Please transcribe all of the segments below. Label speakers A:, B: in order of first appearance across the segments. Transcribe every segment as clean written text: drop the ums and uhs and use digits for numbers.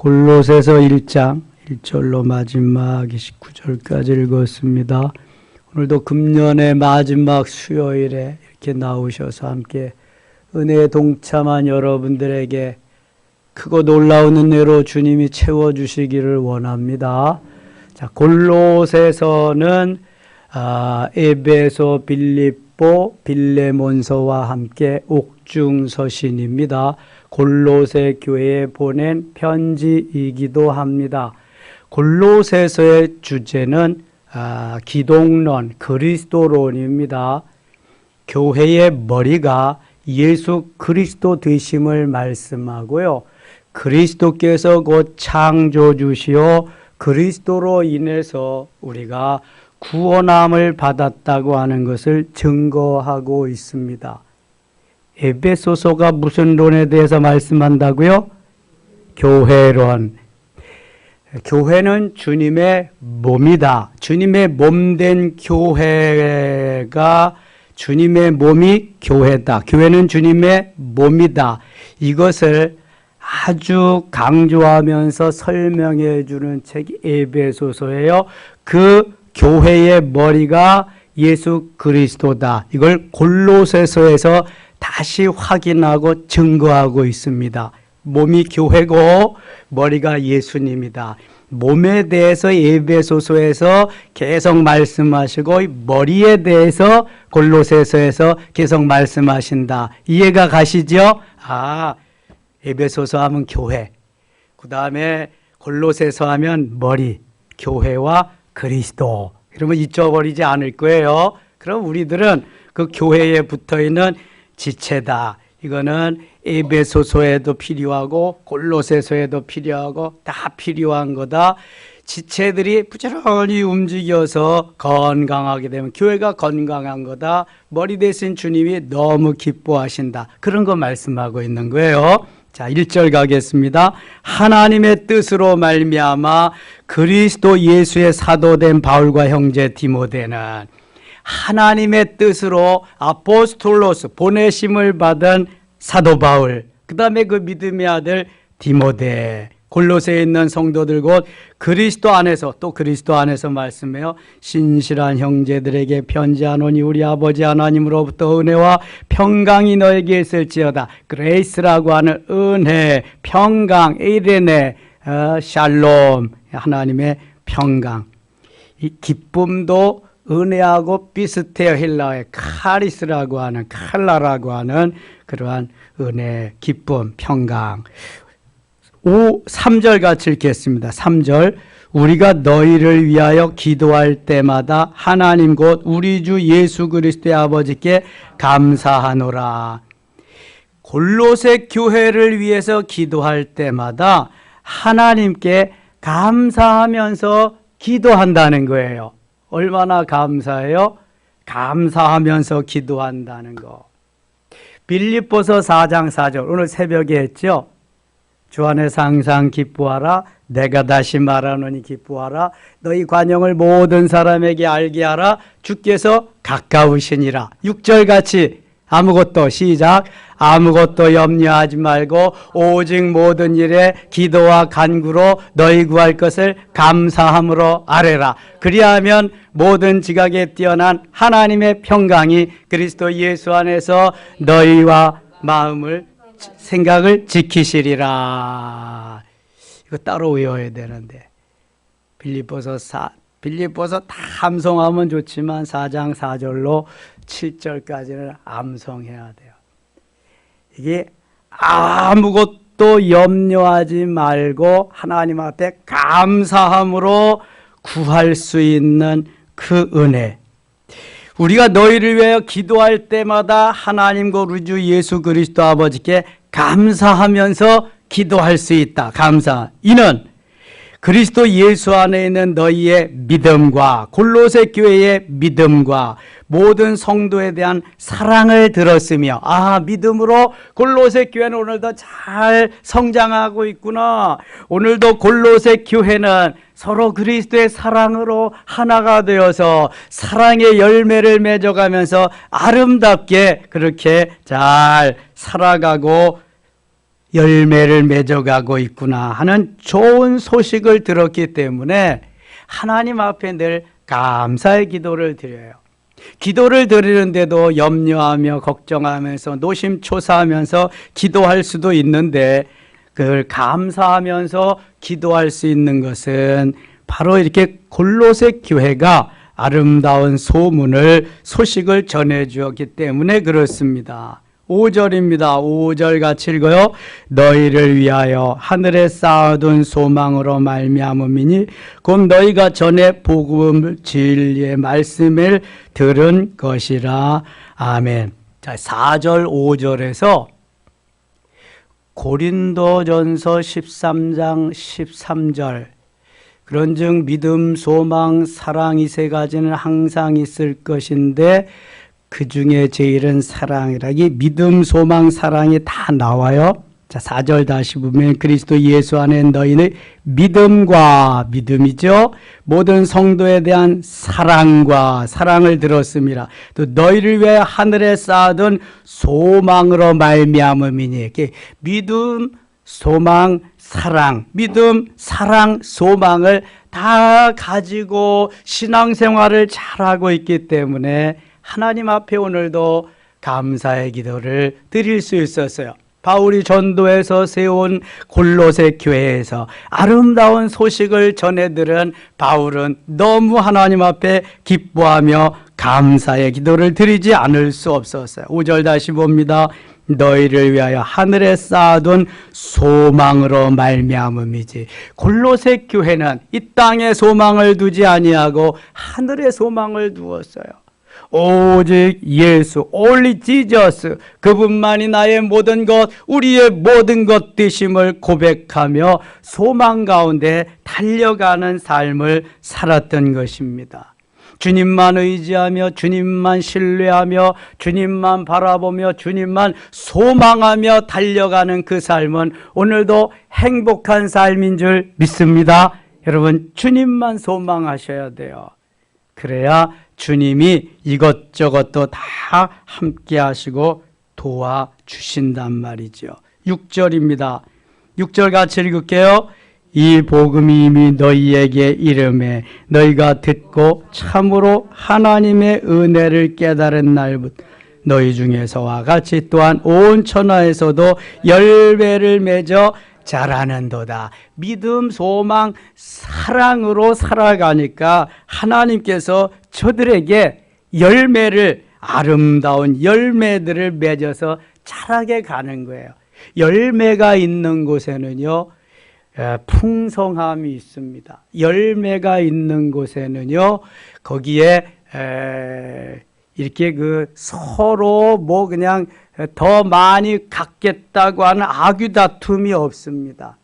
A: 골로새서 1장 1절로 마지막 29절까지 읽었습니다. 오늘도 금년의 마지막 수요일에 이렇게 나오셔서 함께 은혜에 동참한 여러분들에게 크고 놀라운 은혜로 주님이 채워주시기를 원합니다. 자, 골로새서는 에베소, 빌립보, 빌레몬서와 함께 옥중서신입니다. 골로새 교회에 보낸 편지이기도 합니다. 골로새서의 주제는 기독론, 그리스도론입니다. 교회의 머리가 예수 그리스도 되심을 말씀하고요. 그리스도께서 곧 창조주시오 그리스도로 인해서 우리가 구원함을 받았다고 하는 것을 증거하고 있습니다. 에베소서가 무슨 론에 대해서 말씀한다고요? 교회론. 교회는 주님의 몸이다. 주님의 몸된 교회가 주님의 몸이 교회다. 교회는 주님의 몸이다. 이것을 아주 강조하면서 설명해 주는 책이 에베소서예요. 그 교회의 머리가 예수 그리스도다. 이걸 골로새서에서 다시 확인하고 증거하고 있습니다. 몸이 교회고 머리가 예수님이다. 몸에 대해서 에베소서에서 계속 말씀하시고 머리에 대해서 골로새서에서 계속 말씀하신다. 이해가 가시죠? 에베소서 하면 교회, 그 다음에 골로새서 하면 머리, 교회와 그리스도. 그러면 잊어버리지 않을 거예요. 그럼 우리들은 그 교회에 붙어있는 지체다. 이거는 에베소서에도 필요하고 골로새서에도 필요하고 다 필요한 거다. 지체들이 부지런히 움직여서 건강하게 되면 교회가 건강한 거다. 머리 대신 주님이 너무 기뻐하신다. 그런 거 말씀하고 있는 거예요. 자, 1절 가겠습니다. 하나님의 뜻으로 말미암아 그리스도 예수의 사도된 바울과 형제 디모데는 하나님의 뜻으로 아포스톨로스 보내심을 받은 사도 바울, 그 다음에 그 믿음의 아들 디모데, 골로새에 있는 성도들 곧 그리스도 안에서, 또 그리스도 안에서 말씀해요. 신실한 형제들에게 편지하노니 우리 아버지 하나님으로부터 은혜와 평강이 너에게 있을지어다. 그레이스라고 하는 은혜, 평강, 에이레네, 샬롬, 하나님의 평강. 이 기쁨도 은혜하고 비슷해요. 헬라어의 카리스라고 하는, 칼라라고 하는 그러한 은혜, 기쁨, 평강. 3절 같이 읽겠습니다. 3절. 우리가 너희를 위하여 기도할 때마다 하나님 곧 우리 주 예수 그리스도의 아버지께 감사하노라. 골로새 교회를 위해서 기도할 때마다 하나님께 감사하면서 기도한다는 거예요. 얼마나 감사해요? 감사하면서 기도한다는 거. 빌립보서 4장 4절 오늘 새벽에 했죠. 주 안에서 항상 기뻐하라. 내가 다시 말하노니 기뻐하라. 너희 관용을 모든 사람에게 알게 하라. 주께서 가까우시니라. 6절 같이 아무것도 시작. 아무것도 염려하지 말고 오직 모든 일에 기도와 간구로 너희 구할 것을 감사함으로 아뢰라. 그리하면 모든 지각에 뛰어난 하나님의 평강이 그리스도 예수 안에서 너희와 마음을 생각을 지키시리라. 이거 따로 외워야 되는데 빌립보서 다 암송하면 좋지만 4장 4절로 7절까지는 암송해야 돼요. 이게 아무것도 염려하지 말고 하나님 앞에 감사함으로 구할 수 있는 그 은혜. 우리가 너희를 위하여 기도할 때마다 하나님과 우리 주 예수 그리스도 아버지께 감사하면서 기도할 수 있다. 감사. 이는 그리스도 예수 안에 있는 너희의 믿음과 골로새 교회의 믿음과 모든 성도에 대한 사랑을 들었으며 믿음으로 골로새 교회는 오늘도 잘 성장하고 있구나. 오늘도 골로새 교회는 서로 그리스도의 사랑으로 하나가 되어서 사랑의 열매를 맺어가면서 아름답게 그렇게 잘 살아가고 열매를 맺어가고 있구나 하는 좋은 소식을 들었기 때문에 하나님 앞에 늘 감사의 기도를 드려요. 기도를 드리는데도 염려하며 걱정하면서 노심초사하면서 기도할 수도 있는데 그걸 감사하면서 기도할 수 있는 것은 바로 이렇게 골로새 교회가 아름다운 소식을 전해 주었기 때문에 그렇습니다. 5절입니다. 5절 같이 읽어요. 너희를 위하여 하늘에 쌓아둔 소망으로 말미암음이니 곧 너희가 전에 복음 진리의 말씀을 들은 것이라. 아멘. 자, 4절 5절에서 고린도전서 13장 13절 그런즉 믿음, 소망, 사랑 이 세 가지는 항상 있을 것인데 그 중에 제일은 사랑이라기 믿음, 소망, 사랑이 다 나와요. 자, 4절 다시 보면 그리스도 예수 안에 너희는 믿음이죠. 모든 성도에 대한 사랑을 들었습니다. 또 너희를 위해 하늘에 쌓아둔 소망으로 말미암음이니 믿음, 소망, 사랑, 믿음, 사랑, 소망을 다 가지고 신앙생활을 잘하고 있기 때문에 하나님 앞에 오늘도 감사의 기도를 드릴 수 있었어요. 바울이 전도해서 세운 골로새 교회에서 아름다운 소식을 전해들은 바울은 너무 하나님 앞에 기뻐하며 감사의 기도를 드리지 않을 수 없었어요. 5절 다시 봅니다. 너희를 위하여 하늘에 쌓아둔 소망으로 말미암음이지. 골로새 교회는 이 땅에 소망을 두지 아니하고 하늘에 소망을 두었어요. 오직 예수, only Jesus, 그분만이 나의 모든 것, 우리의 모든 것 되심을 고백하며 소망 가운데 달려가는 삶을 살았던 것입니다. 주님만 의지하며 주님만 신뢰하며 주님만 바라보며 주님만 소망하며 달려가는 그 삶은 오늘도 행복한 삶인 줄 믿습니다. 여러분, 주님만 소망하셔야 돼요. 그래야 주님이 이것저것도 다 함께 하시고 도와주신단 말이죠. 6절입니다. 6절 같이 읽을게요. 이 복음이 이미 너희에게 이름에 너희가 듣고 참으로 하나님의 은혜를 깨달은 날부터 너희 중에서와 같이 또한 온 천하에서도 열매를 맺어 자라는도다. 믿음, 소망, 사랑으로 살아가니까 하나님께서 저들에게 열매를, 아름다운 열매들을 맺어서 자라게 가는 거예요. 열매가 있는 곳에는요 풍성함이 있습니다. 열매가 있는 곳에는요 거기에 이렇게 서로 그냥 더 많이 갖겠다고 하는 아귀다툼이 없습니다.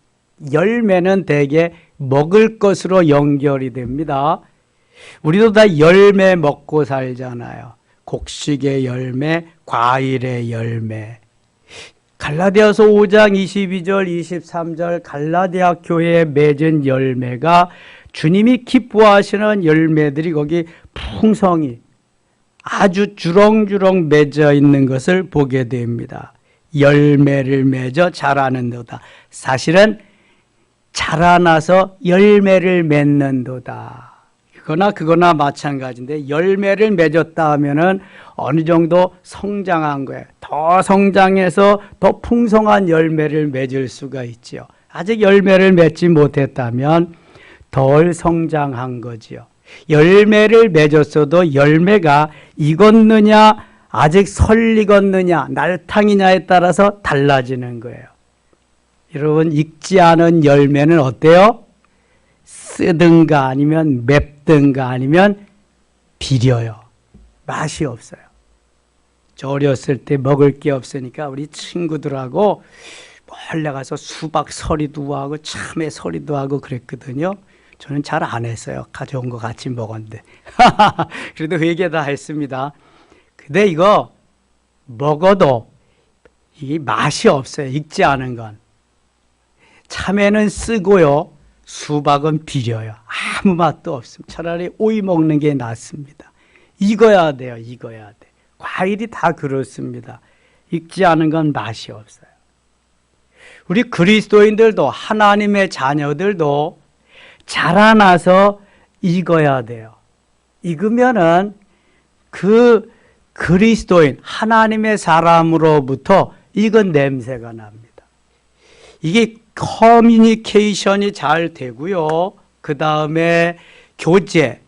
A: 열매는 대개 먹을 것으로 연결이 됩니다. 우리도 다 열매 먹고 살잖아요. 곡식의 열매, 과일의 열매. 갈라디아서 5장 22절 23절 갈라디아 교회에 맺은 열매가 주님이 기뻐하시는 열매들이 거기 풍성히 아주 주렁주렁 맺어 있는 것을 보게 됩니다. 열매를 맺어 자라는도다. 사실은 자라나서 열매를 맺는도다. 그거나 마찬가지인데 열매를 맺었다 하면은 어느 정도 성장한 거예요. 더 성장해서 더 풍성한 열매를 맺을 수가 있죠. 아직 열매를 맺지 못했다면 덜 성장한 거지요. 열매를 맺었어도 열매가 익었느냐 아직 설 익었느냐 날탕이냐에 따라서 달라지는 거예요. 여러분, 익지 않은 열매는 어때요? 쓰든가 아니면 맵든가 아니면 비려요. 맛이 없어요. 저 어렸을 때 먹을 게 없으니까 우리 친구들하고 몰래 가서 수박 서리도 하고 참외 서리도 하고 그랬거든요. 저는 잘 안 했어요. 가져온 거 같이 먹었는데. 그래도 회개 다 했습니다. 근데 이거 먹어도 이게 맛이 없어요. 익지 않은 건. 참외는 쓰고요. 수박은 비려요. 아무 맛도 없습니다. 차라리 오이 먹는 게 낫습니다. 익어야 돼요. 익어야 돼. 과일이 다 그렇습니다. 익지 않은 건 맛이 없어요. 우리 그리스도인들도 하나님의 자녀들도 자라나서 익어야 돼요. 익으면은 그 그리스도인 하나님의 사람으로부터 익은 냄새가 납니다. 이게 커뮤니케이션이 잘 되고요. 그 다음에 교제,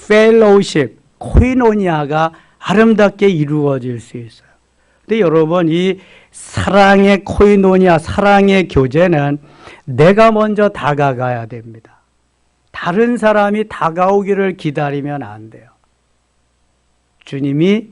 A: 펠로우십, 코이노니아가 아름답게 이루어질 수 있어요. 근데 여러분, 이 사랑의 코이노니아, 사랑의 교제는 내가 먼저 다가가야 됩니다. 다른 사람이 다가오기를 기다리면 안 돼요. 주님이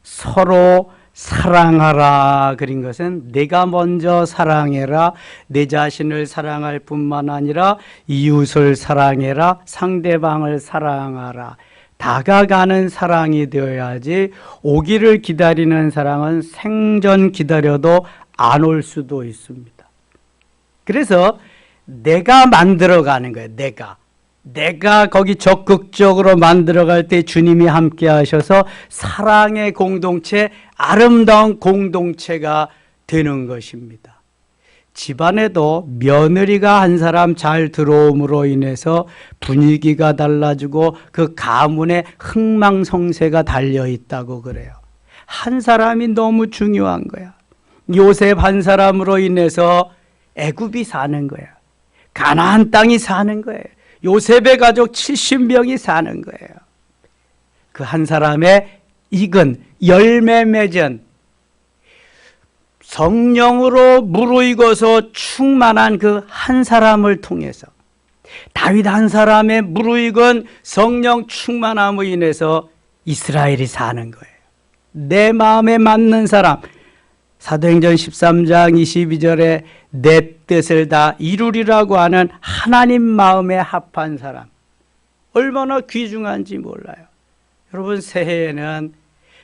A: 서로 사랑하라 그린 것은 내가 먼저 사랑해라, 내 자신을 사랑할 뿐만 아니라 이웃을 사랑해라, 상대방을 사랑하라. 다가가는 사랑이 되어야지 오기를 기다리는 사랑은 생전 기다려도 안 올 수도 있습니다. 그래서 내가 만들어가는 거예요. 내가 거기 적극적으로 만들어갈 때 주님이 함께 하셔서 사랑의 공동체, 아름다운 공동체가 되는 것입니다. 집안에도 며느리가 한 사람 잘 들어옴으로 인해서 분위기가 달라지고 그 가문에 흥망성쇠가 달려있다고 그래요. 한 사람이 너무 중요한 거야. 요셉 한 사람으로 인해서 애굽이 사는 거야. 가나안 땅이 사는 거예요. 요셉의 가족 70명이 사는 거예요. 그 한 사람의 익은 열매 맺은 성령으로 무르익어서 충만한 그 한 사람을 통해서 다윗 한 사람의 무르익은 성령 충만함으로 인해서 이스라엘이 사는 거예요. 내 마음에 맞는 사람, 사도행전 13장 22절에 내 뜻을 다 이루리라고 하는 하나님 마음에 합한 사람, 얼마나 귀중한지 몰라요. 여러분, 새해에는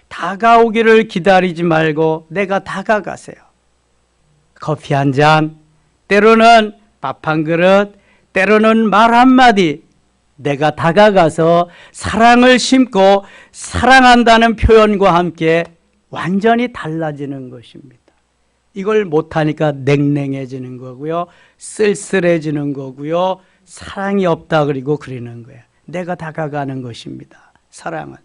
A: 다가오기를 기다리지 말고 내가 다가가세요. 커피 한 잔, 때로는 밥 한 그릇, 때로는 말 한마디, 내가 다가가서 사랑을 심고 사랑한다는 표현과 함께 완전히 달라지는 것입니다. 이걸 못하니까 냉랭해지는 거고요, 쓸쓸해지는 거고요, 사랑이 없다 그리고 그러는 거예요. 내가 다가가는 것입니다. 사랑은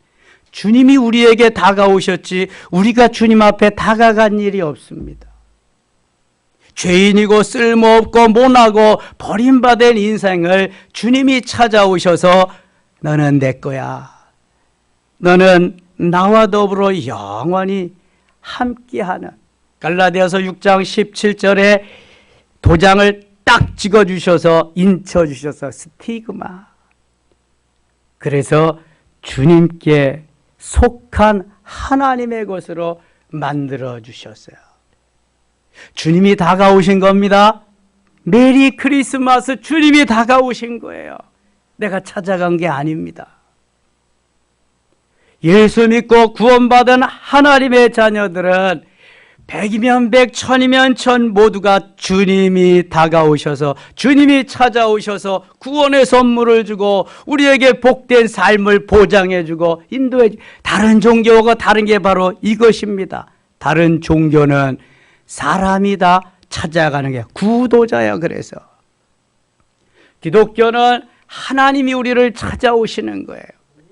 A: 주님이 우리에게 다가오셨지 우리가 주님 앞에 다가간 일이 없습니다. 죄인이고 쓸모없고 모나고 버림받은 인생을 주님이 찾아오셔서 너는 내 거야, 너는 나와 더불어 영원히 함께하는, 갈라디아서 6장 17절에 도장을 딱 찍어주셔서 인쳐주셔서 스티그마, 그래서 주님께 속한 하나님의 것으로 만들어 주셨어요. 주님이 다가오신 겁니다. 메리 크리스마스, 주님이 다가오신 거예요. 내가 찾아간 게 아닙니다. 예수 믿고 구원받은 하나님의 자녀들은 100이면 100, 1000이면 1000 모두가 주님이 다가오셔서, 주님이 찾아오셔서 구원의 선물을 주고 우리에게 복된 삶을 보장해 주고 인도해 주고, 다른 종교가 다른 게 바로 이것입니다. 다른 종교는 사람이 다 찾아가는 게 구도자야. 그래서 기독교는 하나님이 우리를 찾아오시는 거예요.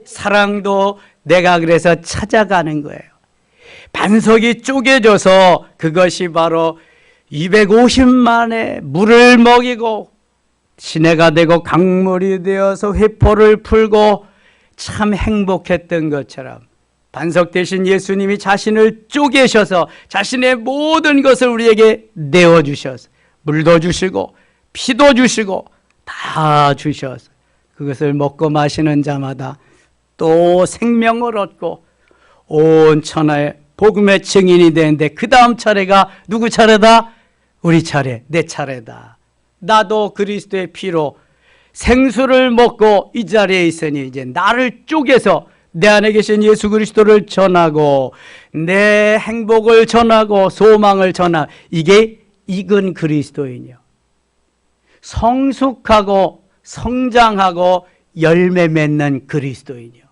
A: 사랑도 내가 그래서 찾아가는 거예요. 반석이 쪼개져서 그것이 바로 250만의 물을 먹이고 시내가 되고 강물이 되어서 회포를 풀고 참 행복했던 것처럼, 반석 대신 예수님이 자신을 쪼개셔서 자신의 모든 것을 우리에게 내어주셔서 물도 주시고 피도 주시고 다 주셔서 그것을 먹고 마시는 자마다 또 생명을 얻고 온 천하에 복음의 증인이 되는데, 그 다음 차례가 누구 차례다? 우리 차례, 내 차례다. 나도 그리스도의 피로 생수를 먹고 이 자리에 있으니 이제 나를 쪼개서 내 안에 계신 예수 그리스도를 전하고 내 행복을 전하고 소망을 전하고, 이게 익은 그리스도인이요, 성숙하고 성장하고 열매 맺는 그리스도인이요.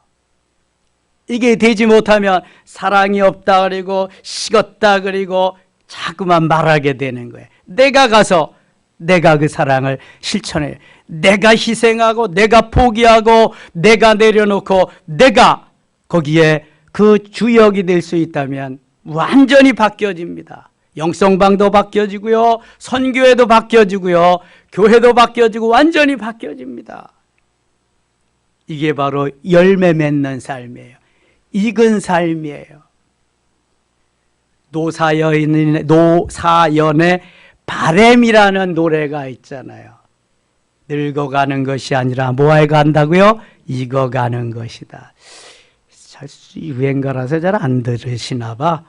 A: 이게 되지 못하면 사랑이 없다 그리고 식었다 그리고 자꾸만 말하게 되는 거예요. 내가 가서 내가 그 사랑을 실천해. 내가 희생하고 내가 포기하고 내가 내려놓고 내가 거기에 그 주역이 될 수 있다면 완전히 바뀌어집니다. 영성방도 바뀌어지고요. 선교회도 바뀌어지고요. 교회도 바뀌어지고 완전히 바뀌어집니다. 이게 바로 열매 맺는 삶이에요. 익은 삶이에요. 노사연의 바램이라는 노래가 있잖아요. 늙어가는 것이 아니라 뭐에 간다고요? 익어가는 것이다. 유행가라서 잘 안 들으시나 봐.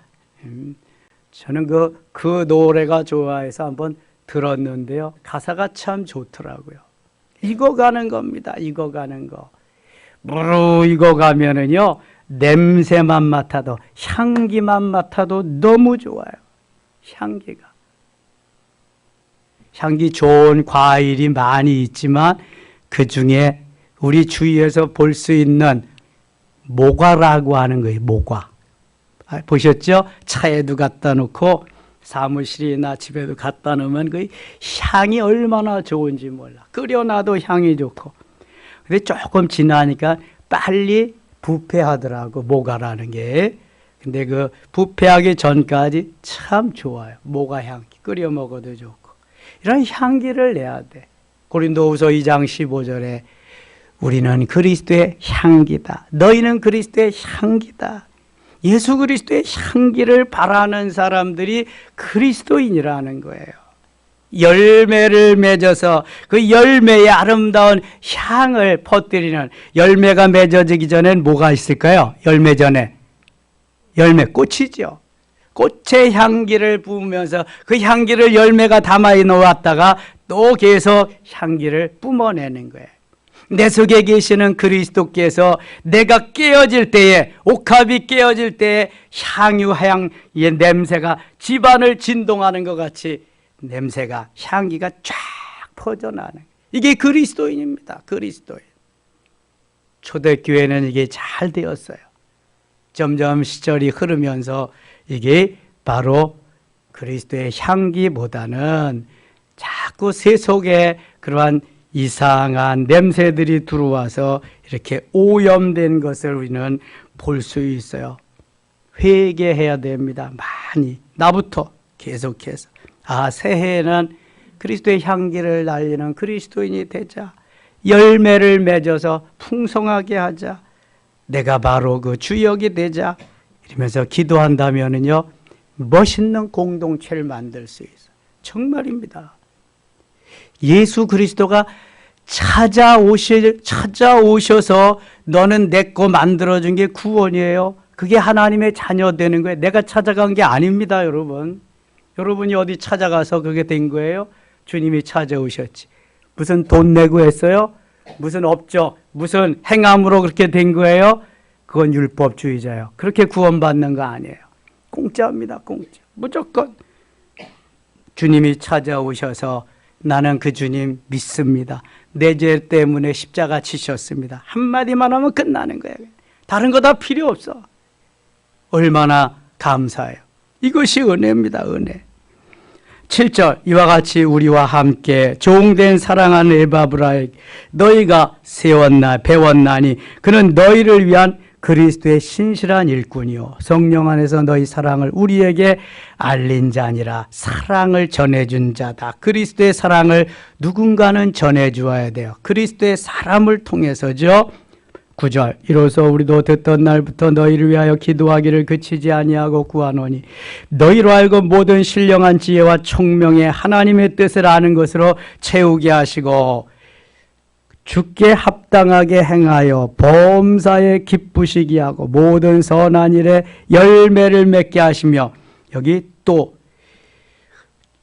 A: 저는 그 노래가 좋아해서 한번 들었는데요. 가사가 참 좋더라고요. 익어가는 겁니다. 익어가는 거. 무르 익어가면은요, 냄새만 맡아도, 향기만 맡아도 너무 좋아요. 향기 좋은 과일이 많이 있지만 그 중에 우리 주위에서 볼 수 있는 모과라고 하는 거예요. 모과. 보셨죠? 차에도 갖다 놓고 사무실이나 집에도 갖다 놓으면 그 향이 얼마나 좋은지 몰라. 끓여놔도 향이 좋고. 근데 조금 지나니까 빨리 부패하더라고, 모과라는 게. 근데 그 부패하기 전까지 참 좋아요. 모과 향기. 끓여 먹어도 좋고. 이런 향기를 내야 돼. 고린도후서 2장 15절에 우리는 그리스도의 향기다. 너희는 그리스도의 향기다. 예수 그리스도의 향기를 바라는 사람들이 그리스도인이라는 거예요. 열매를 맺어서 그 열매의 아름다운 향을 퍼뜨리는, 열매가 맺어지기 전엔 뭐가 있을까요? 열매 전에 열매, 꽃이죠. 꽃의 향기를 부으면서 그 향기를 열매가 담아 놓았다가 또 계속 향기를 뿜어내는 거예요. 내 속에 계시는 그리스도께서 내가 깨어질 때에, 옥합이 깨어질 때에 향유향의 냄새가 집안을 진동하는 것 같이 냄새가, 향기가 쫙 퍼져나는, 이게 그리스도인입니다. 그리스도인. 초대교회는 이게 잘 되었어요. 점점 시절이 흐르면서 이게 바로 그리스도의 향기보다는 자꾸 세속에 그러한 이상한 냄새들이 들어와서 이렇게 오염된 것을 우리는 볼 수 있어요. 회개해야 됩니다. 많이. 나부터 계속해서. 새해에는 그리스도의 향기를 날리는 그리스도인이 되자. 열매를 맺어서 풍성하게 하자. 내가 바로 그 주역이 되자. 이러면서 기도한다면은요, 멋있는 공동체를 만들 수 있어요. 정말입니다. 예수 그리스도가 찾아오셔서 너는 내 거 만들어준 게 구원이에요. 그게 하나님의 자녀 되는 거예요. 내가 찾아간 게 아닙니다, 여러분. 여러분이 어디 찾아가서 그게 된 거예요? 주님이 찾아오셨지. 무슨 돈 내고 했어요? 무슨 업적, 무슨 행함으로 그렇게 된 거예요? 그건 율법주의자예요. 그렇게 구원받는 거 아니에요. 공짜입니다, 공짜. 무조건. 주님이 찾아오셔서 나는 그 주님 믿습니다. 내 죄 때문에 십자가 지셨습니다. 한마디만 하면 끝나는 거예요. 다른 거 다 필요 없어. 얼마나 감사해요. 이것이 은혜입니다, 은혜. 7절, 이와 같이 우리와 함께 종된 사랑하는 에바브라에게 너희가 배웠나니 그는 너희를 위한 그리스도의 신실한 일꾼이요 성령 안에서 너희 사랑을 우리에게 알린 자니라. 사랑을 전해준 자다. 그리스도의 사랑을 누군가는 전해주어야 돼요. 그리스도의 사람을 통해서죠. 9절, 이로써 우리도 듣던 날부터 너희를 위하여 기도하기를 그치지 아니하고 구하노니 너희로 하여금 모든 신령한 지혜와 총명의 하나님의 뜻을 아는 것으로 채우게 하시고 주께 합당하게 행하여 범사에 기쁘시게 하고 모든 선한 일에 열매를 맺게 하시며, 여기 또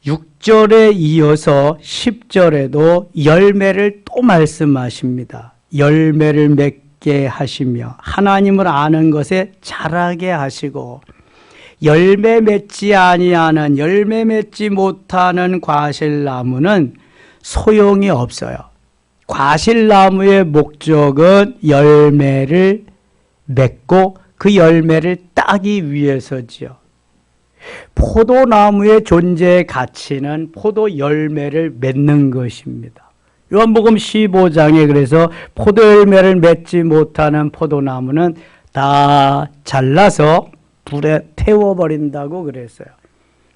A: 6절에 이어서 10절에도 열매를 또 말씀하십니다. 열매를 맺게 하시며 하나님을 아는 것에 자라게 하시고, 열매 맺지 아니하는, 열매 맺지 못하는 과실나무는 소용이 없어요. 과실나무의 목적은 열매를 맺고 그 열매를 따기 위해서지요. 포도나무의 존재의 가치는 포도 열매를 맺는 것입니다. 요한복음 15장에 그래서 포도 열매를 맺지 못하는 포도나무는 다 잘라서 불에 태워버린다고 그랬어요.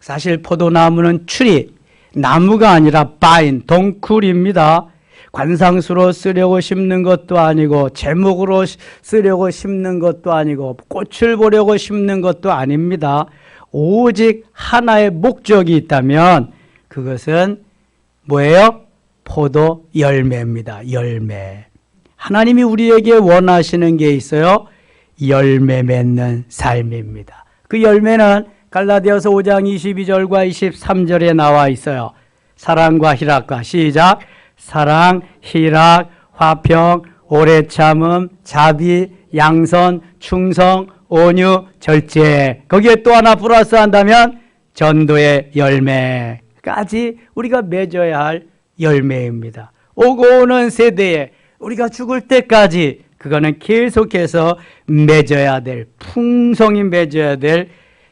A: 사실 포도나무는 추리, 나무가 아니라 바인, 덩쿨입니다. 관상수로 쓰려고 심는 것도 아니고 제목으로 쓰려고 심는 것도 아니고 꽃을 보려고 심는 것도 아닙니다. 오직 하나의 목적이 있다면 그것은 뭐예요? 포도 열매입니다. 열매. 하나님이 우리에게 원하시는 게 있어요. 열매 맺는 삶입니다. 그 열매는 갈라디아서 5장 22절과 23절에 나와 있어요. 사랑과 희락과 시작. 사랑, 희락, 화평, 오래 참음, 자비, 양선, 충성, 온유, 절제. 거기에 또 하나 플러스 한다면 전도의 열매까지 우리가 맺어야 할 열매입니다. 오고 오는 세대에 우리가 죽을 때까지 그거는 계속해서 맺어야 될, 풍성히 맺어야 될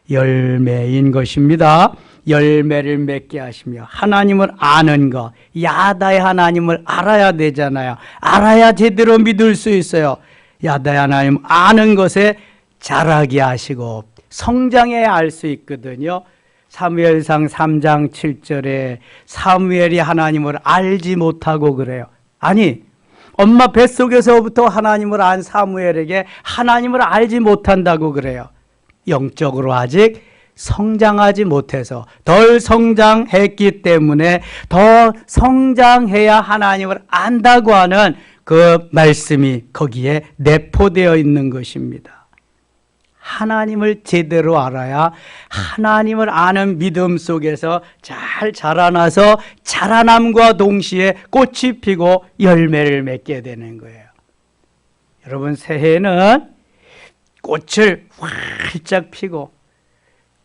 A: 열매인 것입니다. 열매를 맺게 하시며 하나님을 아는 것, 야다의 하나님을 알아야 되잖아요. 알아야 제대로 믿을 수 있어요. 야다의 하나님 아는 것에 자라게 하시고 성장해야 알 수 있거든요. 사무엘상 3장 7절에 사무엘이 하나님을 알지 못하고 그래요. 아니, 엄마 뱃속에서부터 하나님을 안 사무엘에게 하나님을 알지 못한다고 그래요. 영적으로 아직 성장하지 못해서 덜 성장했기 때문에 더 성장해야 하나님을 안다고 하는 그 말씀이 거기에 내포되어 있는 것입니다. 하나님을 제대로 알아야 하나님을 아는 믿음 속에서 잘 자라나서 자라남과 동시에 꽃이 피고 열매를 맺게 되는 거예요. 여러분, 새해에는 꽃을 활짝 피고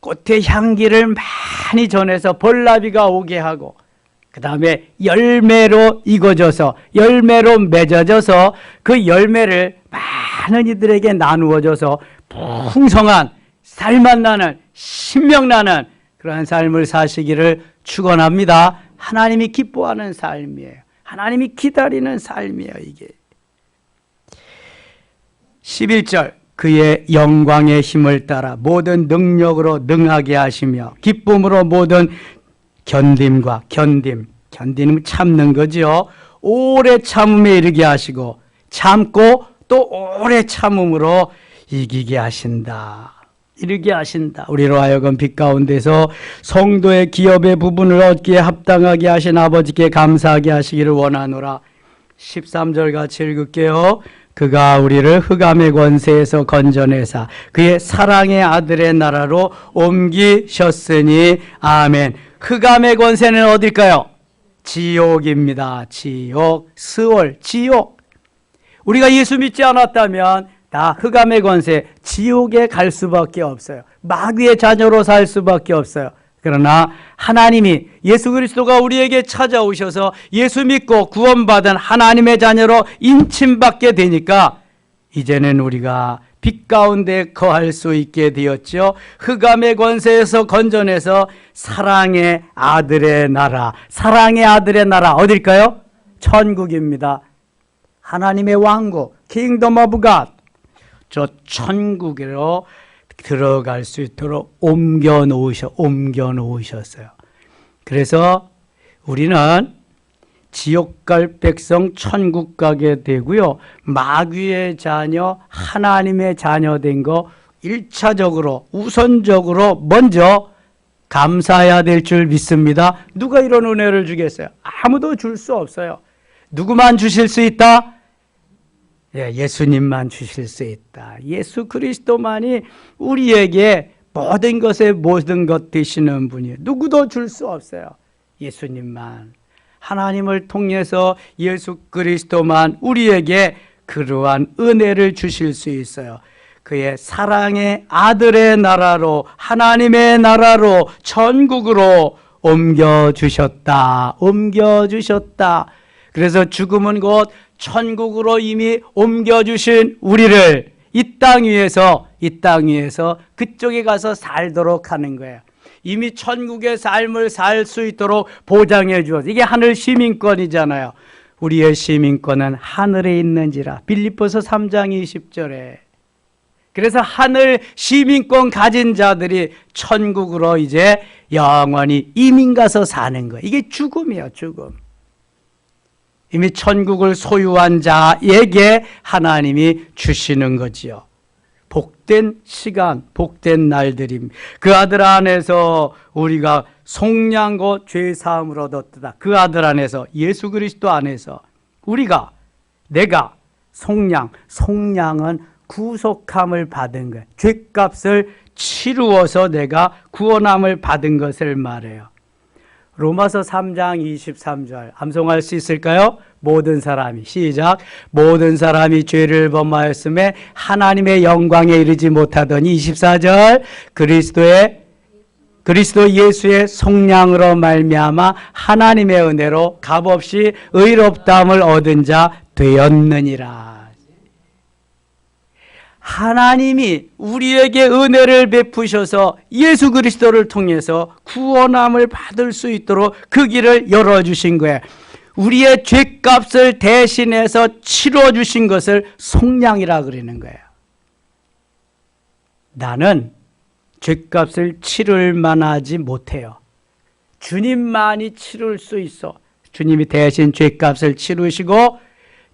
A: 꽃의 향기를 많이 전해서 벌나비가 오게 하고 그 다음에 열매로 익어져서 열매로 맺어져서 그 열매를 많은 이들에게 나누어져서 풍성한 살맛 나는 신명 나는 그러한 삶을 사시기를 축원합니다. 하나님이 기뻐하는 삶이에요. 하나님이 기다리는 삶이에요. 이게 11절 그의 영광의 힘을 따라 모든 능력으로 능하게 하시며 기쁨으로 모든 견딤과 견딤은 참는 거지요. 오래 참음에 이르게 하시고 참고 또 오래 참음으로 이기게 하신다. 이르게 하신다. 우리로 하여금 빛 가운데서 성도의 기업의 부분을 얻기에 합당하게 하신 아버지께 감사하게 하시기를 원하노라. 13절 같이 읽을게요. 그가 우리를 흑암의 권세에서 건져내사 그의 사랑의 아들의 나라로 옮기셨으니 아멘. 흑암의 권세는 어딜까요? 지옥입니다. 지옥, 스월, 지옥. 우리가 예수 믿지 않았다면 다 흑암의 권세, 지옥에 갈 수밖에 없어요. 마귀의 자녀로 살 수밖에 없어요. 그러나 하나님이 예수 그리스도가 우리에게 찾아오셔서 예수 믿고 구원받은 하나님의 자녀로 인침받게 되니까 이제는 우리가 빛 가운데 거할 수 있게 되었죠. 흑암의 권세에서 건져내서 사랑의 아들의 나라, 사랑의 아들의 나라 어딜까요? 천국입니다. 하나님의 왕국, Kingdom of God. 저 천국으로 들어갈 수 있도록 옮겨 놓으셨어요. 그래서 우리는 지옥 갈 백성 천국 가게 되고요. 마귀의 자녀, 하나님의 자녀 된 거 1차적으로, 우선적으로 먼저 감사해야 될 줄 믿습니다. 누가 이런 은혜를 주겠어요? 아무도 줄 수 없어요. 누구만 주실 수 있다? 예수님만 주실 수 있다. 예수 그리스도만이 우리에게 모든 것에 모든 것 되시는 분이에요. 누구도 줄 수 없어요. 예수님만. 하나님을 통해서 예수 그리스도만 우리에게 그러한 은혜를 주실 수 있어요. 그의 사랑의 아들의 나라로, 하나님의 나라로, 천국으로 옮겨주셨다. 옮겨주셨다. 그래서 죽음은 곧 천국으로 이미 옮겨주신 우리를 이 땅 위에서 이 땅 위에서 그쪽에 가서 살도록 하는 거예요. 이미 천국의 삶을 살 수 있도록 보장해 주어서 이게 하늘 시민권이잖아요. 우리의 시민권은 하늘에 있는지라. 빌립보서 3장 20절에. 그래서 하늘 시민권 가진 자들이 천국으로 이제 영원히 이민 가서 사는 거예요. 이게 죽음이에요, 죽음. 이미 천국을 소유한 자에게 하나님이 주시는 거지요. 복된 시간, 복된 날들입니다. 그 아들 안에서 우리가 속량고 죄사함을 얻었다. 그 아들 안에서, 예수 그리스도 안에서 우리가, 내가 속량은 구속함을 받은 거예요. 죄값을 치루어서 내가 구원함을 받은 것을 말해요. 로마서 3장 23절 암송할 수 있을까요? 모든 사람이, 시작. 모든 사람이 죄를 범하였음에 하나님의 영광에 이르지 못하더니 24절 그리스도 예수의 속량으로 말미암아 하나님의 은혜로 값없이 의롭다함을 얻은 자 되었느니라. 하나님이 우리에게 은혜를 베푸셔서 예수 그리스도를 통해서 구원함을 받을 수 있도록 그 길을 열어주신 거예요. 우리의 죄값을 대신해서 치러주신 것을 속량이라 그러는 거예요. 나는 죄값을 치를 만하지 못해요. 주님만이 치를 수 있어. 주님이 대신 죄값을 치르시고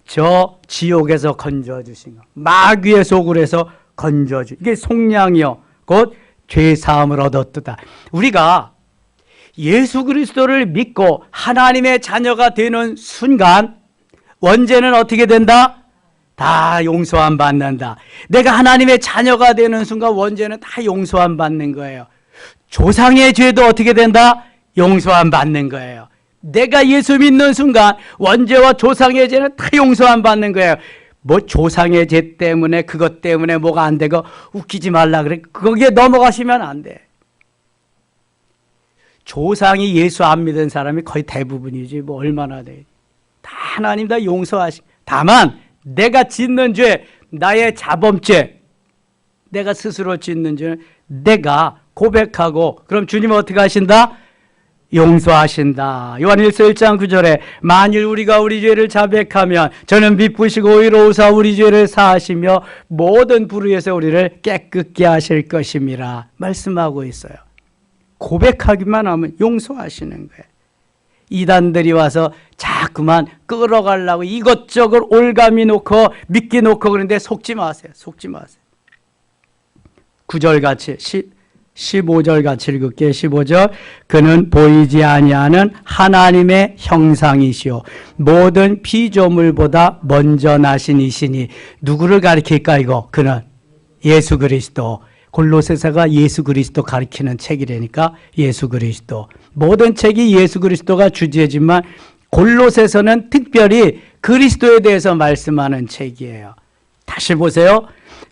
A: 저 지옥에서 건져주신 거, 마귀의 소굴에서 건져주. 이게 속량이요, 곧 죄사함을 얻었다. 우리가 예수 그리스도를 믿고 하나님의 자녀가 되는 순간 원죄는 어떻게 된다? 다 용서함 받는다. 내가 하나님의 자녀가 되는 순간 원죄는 다 용서함 받는 거예요. 조상의 죄도 어떻게 된다? 용서함 받는 거예요. 내가 예수 믿는 순간 원죄와 조상의 죄는 다 용서함 받는 거예요. 뭐 조상의 죄 때문에 그것 때문에 뭐가 안 되고 웃기지 말라 그래. 거기에 넘어가시면 안 돼. 조상이 예수 안 믿은 사람이 거의 대부분이지 뭐 얼마나 돼. 다 하나님 다 용서하시. 다만 내가 짓는 죄, 나의 자범죄, 내가 스스로 짓는 죄는 내가 고백하고 그럼 주님은 어떻게 하신다? 용서하신다. 요한일서 1장 9절에 만일 우리가 우리 죄를 자백하면 저는 미쁘시고 의로우사 우리 죄를 사하시며 모든 불의에서 우리를 깨끗게 하실 것임이라 말씀하고 있어요. 고백하기만 하면 용서하시는 거예요. 이단들이 와서 자꾸만 끌어가려고 이것저것 올가미 놓고 믿기 놓고 그런데 속지 마세요. 속지 마세요. 9절 같이 15절 같이 읽을게요. 15절 그는 보이지 아니하는 하나님의 형상이시오 모든 피조물보다 먼저 나신 이시니. 누구를 가리킬까 이거? 그는 예수 그리스도. 골로새서가 예수 그리스도 가리키는 책이라니까 예수 그리스도. 모든 책이 예수 그리스도가 주제지만 골로새서는 특별히 그리스도에 대해서 말씀하는 책이에요. 다시 보세요.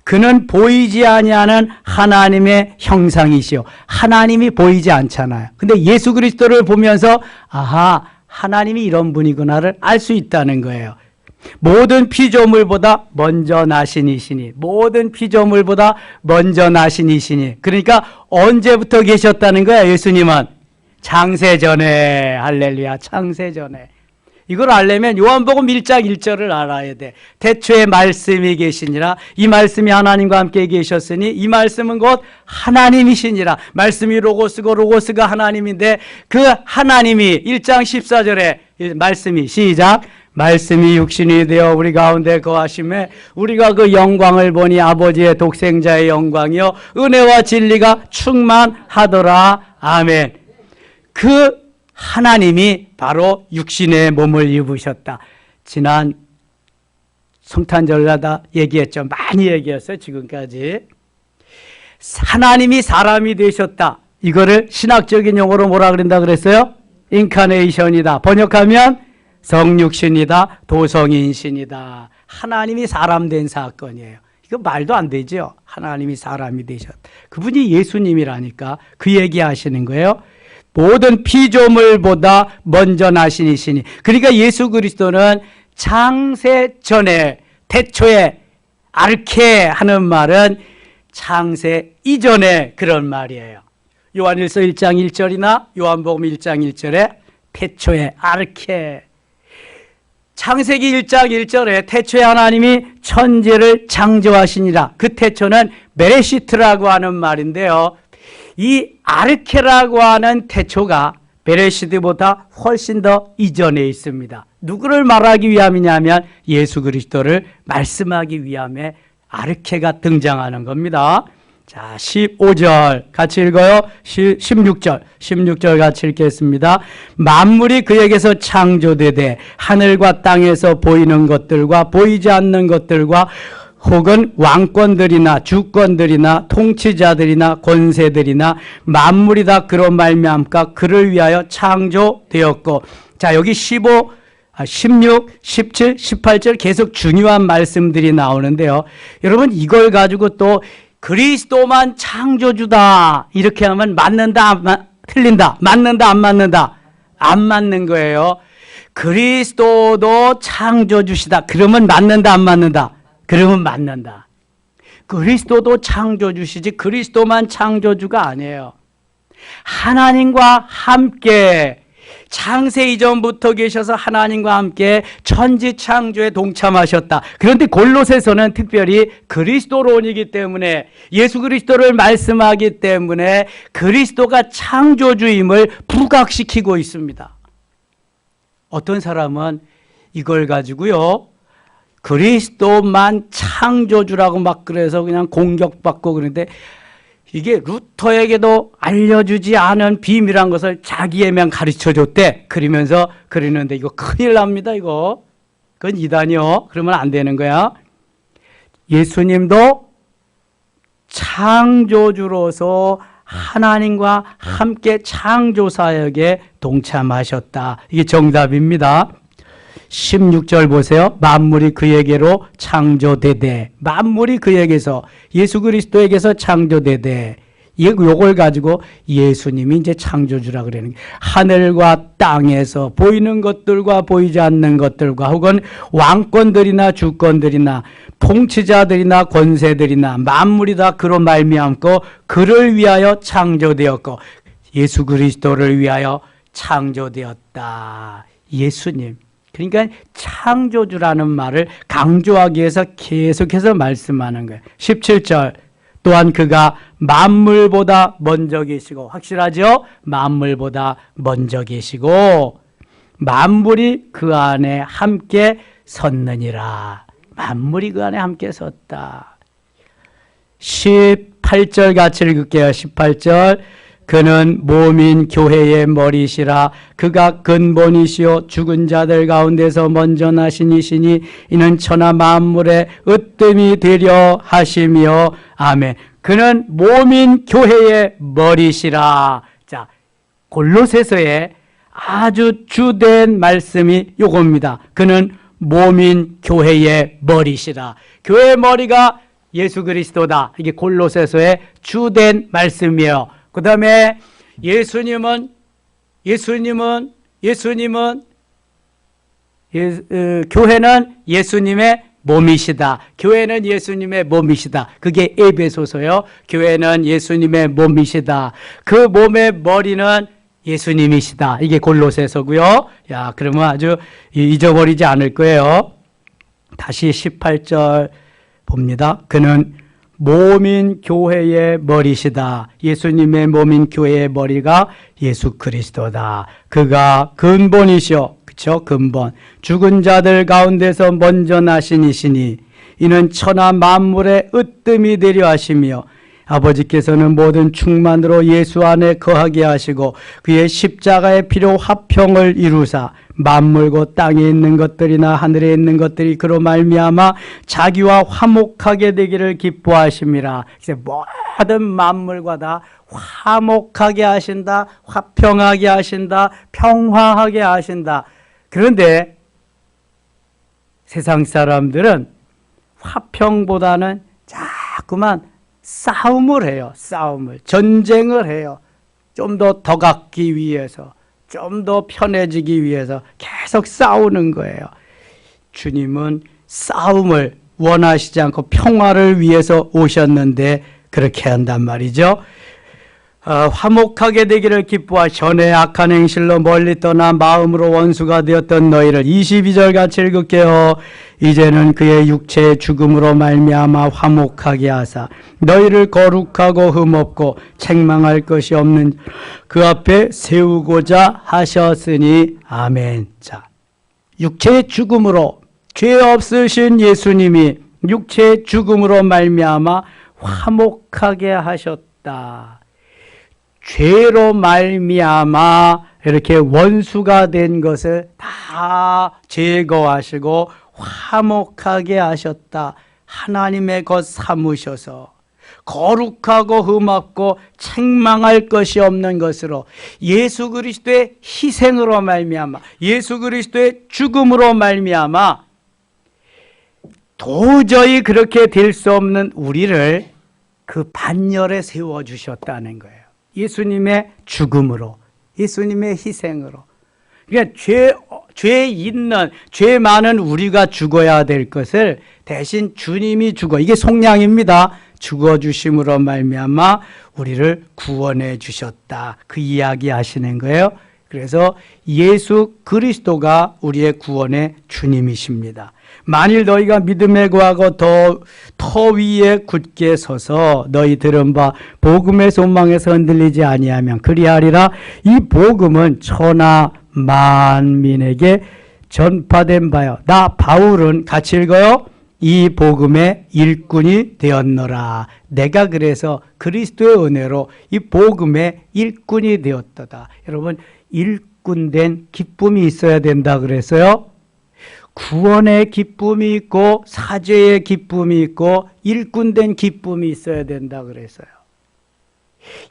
A: 그는 보이지 아니하는 하나님의 형상이시오. 하나님이 보이지 않잖아요. 근데 예수 그리스도를 보면서 아하, 하나님이 이런 분이구나를 알 수 있다는 거예요. 모든 피조물보다 먼저 나신 이시니. 모든 피조물보다 먼저 나신 이시니. 그러니까 언제부터 계셨다는 거야, 예수님은? 창세전에. 할렐루야, 창세전에. 이걸 알려면 요한복음 1장 1절을 알아야 돼. 태초에 말씀이 계시니라. 이 말씀이 하나님과 함께 계셨으니 이 말씀은 곧 하나님이시니라. 말씀이 로고스고 로고스가 하나님인데 그 하나님이 1장 14절에 말씀이 시작. 말씀이 육신이 되어 우리 가운데 거하심에 우리가 그 영광을 보니 아버지의 독생자의 영광이요 은혜와 진리가 충만하더라. 아멘. 그 하나님이 바로 육신의 몸을 입으셨다. 지난 성탄절마다 얘기했죠. 많이 얘기했어요. 지금까지. 하나님이 사람이 되셨다. 이거를 신학적인 용어로 뭐라 그런다 그랬어요? 인카네이션이다. 번역하면 성육신이다. 도성인신이다. 하나님이 사람 된 사건이에요. 이거 말도 안 되죠. 하나님이 사람이 되셨다. 그분이 예수님이라니까 그 얘기 하시는 거예요. 모든 피조물보다 먼저 나신 이시니. 그러니까 예수 그리스도는 창세 전에 태초에 아르케 하는 말은 창세 이전에 그런 말이에요. 요한일서 1장 1절이나 요한복음 1장 1절에 태초에 아르케. 창세기 1장 1절에 태초에 하나님이 천지를 창조하시니라. 그 태초는 베레시트라고 하는 말인데요. 이 아르케라고 하는 태초가 베레시트보다 훨씬 더 이전에 있습니다. 누구를 말하기 위함이냐면 예수 그리스도를 말씀하기 위함에 아르케가 등장하는 겁니다. 자, 15절 같이 읽어요. 16절 같이 읽겠습니다. 만물이 그에게서 창조되되 하늘과 땅에서 보이는 것들과 보이지 않는 것들과 혹은 왕권들이나 주권들이나 통치자들이나 권세들이나 만물이 다 그로 말미암까 그를 위하여 창조되었고. 자, 여기 16, 17, 18절 계속 중요한 말씀들이 나오는데요. 여러분, 이걸 가지고 또 그리스도만 창조주다 이렇게 하면 맞는다, 틀린다, 맞는다, 안 맞는다? 안 맞는 거예요. 그리스도도 창조주시다 그러면 맞는다, 안 맞는다? 그러면 맞는다. 그리스도도 창조주시지 그리스도만 창조주가 아니에요. 하나님과 함께 창세 이전부터 계셔서 하나님과 함께 천지 창조에 동참하셨다. 그런데 골로새서는 특별히 그리스도론이기 때문에 예수 그리스도를 말씀하기 때문에 그리스도가 창조주임을 부각시키고 있습니다. 어떤 사람은 이걸 가지고요 그리스도만 창조주라고 막 그래서 그냥 공격받고 그러는데 이게 루터에게도 알려주지 않은 비밀한 것을 자기에만 가르쳐줬대. 그러면서 그러는데 이거 큰일 납니다. 이거. 그건 이단이요. 그러면 안 되는 거야. 예수님도 창조주로서 하나님과 함께 창조사역에 동참하셨다. 이게 정답입니다. 16절 보세요. 만물이 그에게로 창조되되. 만물이 그에게서 예수 그리스도에게서 창조되되. 요걸 가지고 예수님이 이제 창조주라 그러는 거예요. 하늘과 땅에서 보이는 것들과 보이지 않는 것들과 혹은 왕권들이나 주권들이나 통치자들이나 권세들이나 만물이 다 그로 말미암고 그를 위하여 창조되었고 예수 그리스도를 위하여 창조되었다. 예수님. 그러니까 창조주라는 말을 강조하기 위해서 계속해서 말씀하는 거예요. 17절 또한 그가 만물보다 먼저 계시고 확실하죠? 만물보다 먼저 계시고 만물이 그 안에 함께 섰느니라. 만물이 그 안에 함께 섰다. 18절 같이 읽을게요. 18절 그는 몸인 교회의 머리시라. 그가 근본이시요 죽은 자들 가운데서 먼저 나신 이시니 이는 천하 만물의 으뜸이 되려 하시며 아멘. 그는 몸인 교회의 머리시라. 자, 골로새서에 아주 주된 말씀이 요겁니다. 그는 몸인 교회의 머리시라. 교회의 머리가 예수 그리스도다. 이게 골로새서의 주된 말씀이에요. 그 다음에 예수님은 교회는 예수님의 몸이시다. 교회는 예수님의 몸이시다. 그게 에베소서요. 교회는 예수님의 몸이시다. 그 몸의 머리는 예수님이시다. 이게 골로새서고요. 야, 그러면 아주 잊어버리지 않을 거예요. 다시 18절 봅니다. 그는 몸인 교회의 머리시다. 예수님의 몸인 교회의 머리가 예수 그리스도다. 그가 근본이시오. 그쵸? 근본. 죽은 자들 가운데서 먼저 나신 이시니 이는 천하 만물의 으뜸이 되려 하시며 아버지께서는 모든 충만으로 예수 안에 거하게 하시고 그의 십자가의 피로 화평을 이루사 만물고 땅에 있는 것들이나 하늘에 있는 것들이 그로 말미암아 자기와 화목하게 되기를 기뻐하심이라. 이제 모든 만물과 다 화목하게 하신다, 화평하게 하신다, 평화하게 하신다. 그런데 세상 사람들은 화평보다는 자꾸만 싸움을 해요. 싸움을. 전쟁을 해요. 좀 더 갖기 위해서, 좀 더 편해지기 위해서 계속 싸우는 거예요. 주님은 싸움을 원하시지 않고 평화를 위해서 오셨는데 그렇게 한단 말이죠. 화목하게 되기를 기뻐하 전에 악한 행실로 멀리 떠나 마음으로 원수가 되었던 너희를 22절 같이 읽을게요. 이제는 그의 육체의 죽음으로 말미암아 화목하게 하사 너희를 거룩하고 흠없고 책망할 것이 없는 그 앞에 세우고자 하셨으니 아멘. 자, 육체의 죽음으로 죄 없으신 예수님이 육체의 죽음으로 말미암아 화목하게 하셨다. 죄로 말미암아 이렇게 원수가 된 것을 다 제거하시고 화목하게 하셨다. 하나님의 것 삼으셔서 거룩하고 흠없고 책망할 것이 없는 것으로 예수 그리스도의 희생으로 말미암아 예수 그리스도의 죽음으로 말미암아 도저히 그렇게 될 수 없는 우리를 그 반열에 세워주셨다는 거예요. 예수님의 죽음으로, 예수님의 희생으로. 그러니까 죄 많은 우리가 죽어야 될 것을 대신 주님이 이게 속량입니다. 죽어주심으로 말미암아 우리를 구원해 주셨다. 그 이야기 하시는 거예요. 그래서 예수 그리스도가 우리의 구원의 주님이십니다. 만일 너희가 믿음에 구하고 더 위에 굳게 서서 너희 들은 바 복음의 소망에서 흔들리지 아니하면 그리하리라. 이 복음은 천하 만민에게 전파된 바요. 나 바울은 같이 읽어요. 이 복음의 일꾼이 되었노라. 내가 그래서 그리스도의 은혜로 이 복음의 일꾼이 되었다. 여러분, 일꾼된 기쁨이 있어야 된다 그랬어요. 구원의 기쁨이 있고 사죄의 기쁨이 있고 일꾼된 기쁨이 있어야 된다 그랬어요.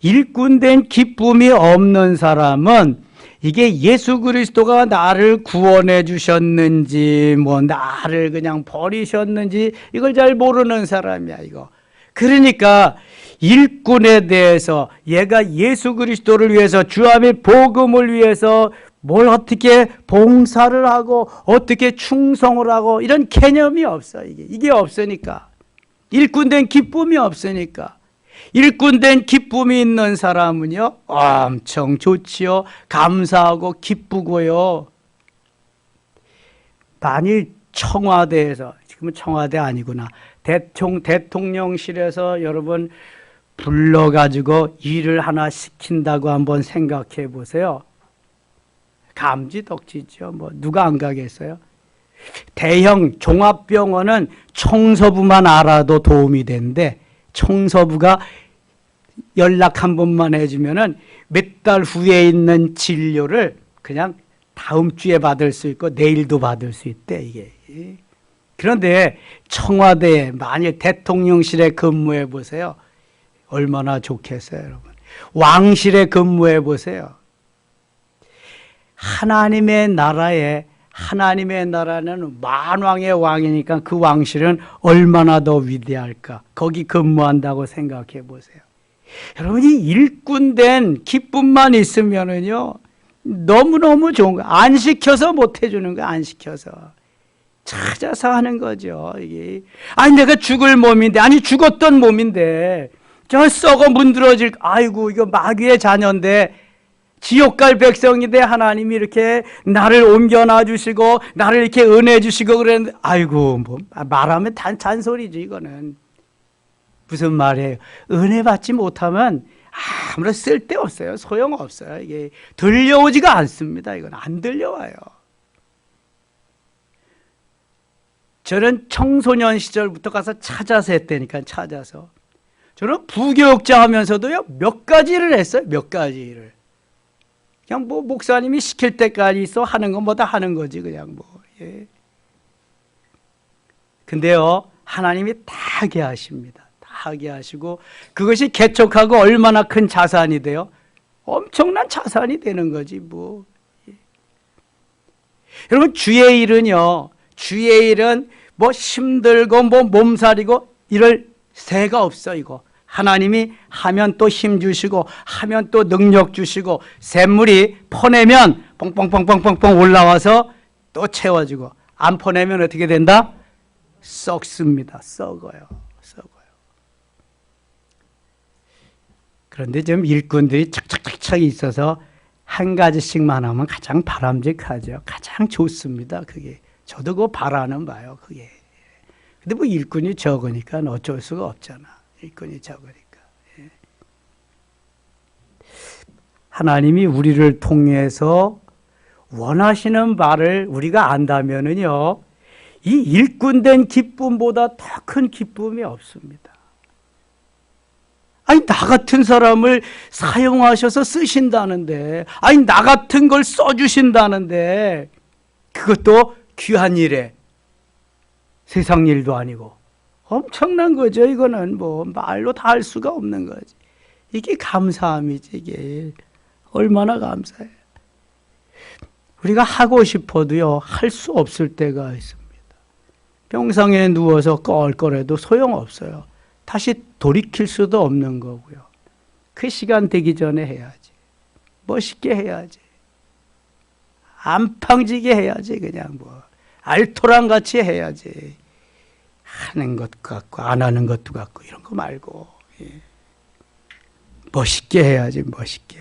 A: 일꾼된 기쁨이 없는 사람은 이게 예수 그리스도가 나를 구원해 주셨는지 나를 그냥 버리셨는지 이걸 잘 모르는 사람이야 이거. 그러니까 일꾼에 대해서 얘가 예수 그리스도를 위해서 주함의 복음을 위해서 뭘 어떻게 봉사를 하고 어떻게 충성을 하고 이런 개념이 없어. 이게 없으니까. 일꾼된 기쁨이 없으니까. 일꾼된 기쁨이 있는 사람은요 엄청 좋지요. 감사하고 기쁘고요. 만일 청와대에서, 지금은 청와대 아니구나, 대통령실에서 여러분 불러가지고 일을 하나 시킨다고 한번 생각해 보세요. 감지덕지죠. 누가 안 가겠어요? 대형 종합병원은 청소부만 알아도 도움이 되는데 청소부가 연락 한 번만 해주면은 몇 달 후에 있는 진료를 그냥 다음 주에 받을 수 있고 내일도 받을 수 있대 이게. 그런데 청와대에 만일 대통령실에 근무해 보세요. 얼마나 좋겠어요, 여러분. 왕실에 근무해 보세요. 하나님의 나라는 만왕의 왕이니까 그 왕실은 얼마나 더 위대할까. 거기 근무한다고 생각해 보세요. 여러분이 일꾼된 기쁨만 있으면은요 너무너무 좋은 거야. 안 시켜서 못 해주는 거야. 안 시켜서 찾아서 하는 거죠. 이게 아니 내가 죽을 몸인데, 아니 죽었던 몸인데 저 썩어 문드러질, 아이고 이거 마귀의 자녀인데 지옥 갈 백성인데 하나님이 이렇게 나를 옮겨놔 주시고 나를 이렇게 은혜 주시고 그랬는데, 아이고 말하면 잔소리지. 이거는 무슨 말이에요? 은혜 받지 못하면 아무런 쓸데없어요. 소용없어요. 이게 들려오지가 않습니다. 이건 안 들려와요. 저는 청소년 시절부터 가서 찾아서 했다니까. 찾아서 저는 부교육자 하면서도요 몇 가지를 했어요. 몇 가지를 그냥 목사님이 시킬 때까지 있어 하는 건 다 하는 거지 그냥 예. 근데요 하나님이 다 하게 하십니다. 다 하게 하시고 그것이 개척하고 얼마나 큰 자산이 돼요? 엄청난 자산이 되는 거지 예. 여러분 주의 일은요, 주의 일은 힘들고 몸살이고 이럴 새가 없어. 이거 하나님이 하면 또 힘 주시고 하면 또 능력 주시고 샘물이 퍼내면 뻥뻥뻥뻥뻥뻥 올라와서 또 채워지고 안 퍼내면 어떻게 된다? 썩습니다. 썩어요. 그런데 좀 일꾼들이 착착착착 있어서 한 가지씩만 하면 가장 바람직하죠. 가장 좋습니다. 그게. 저도 그거 바라는 바요. 그게. 근데 뭐 일꾼이 적으니까 어쩔 수가 없잖아. 일꾼이 적으니까. 예. 하나님이 우리를 통해서 원하시는 바를 우리가 안다면은요, 이 일꾼된 기쁨보다 더 큰 기쁨이 없습니다. 아니, 나 같은 사람을 사용하셔서 쓰신다는데, 아니, 나 같은 걸 써주신다는데, 그것도 귀한 일에, 세상 일도 아니고, 엄청난 거죠. 이거는 뭐, 말로 다 할 수가 없는 거지. 이게 감사함이지, 이게. 얼마나 감사해요. 우리가 하고 싶어도요, 할 수 없을 때가 있습니다. 병상에 누워서 껄껄해도 소용없어요. 다시 돌이킬 수도 없는 거고요. 그 시간 되기 전에 해야지. 멋있게 해야지. 안팡지게 해야지. 그냥 뭐 알토란같이 해야지. 하는 것 같고 안 하는 것도 같고 이런 거 말고, 예. 멋있게 해야지. 멋있게.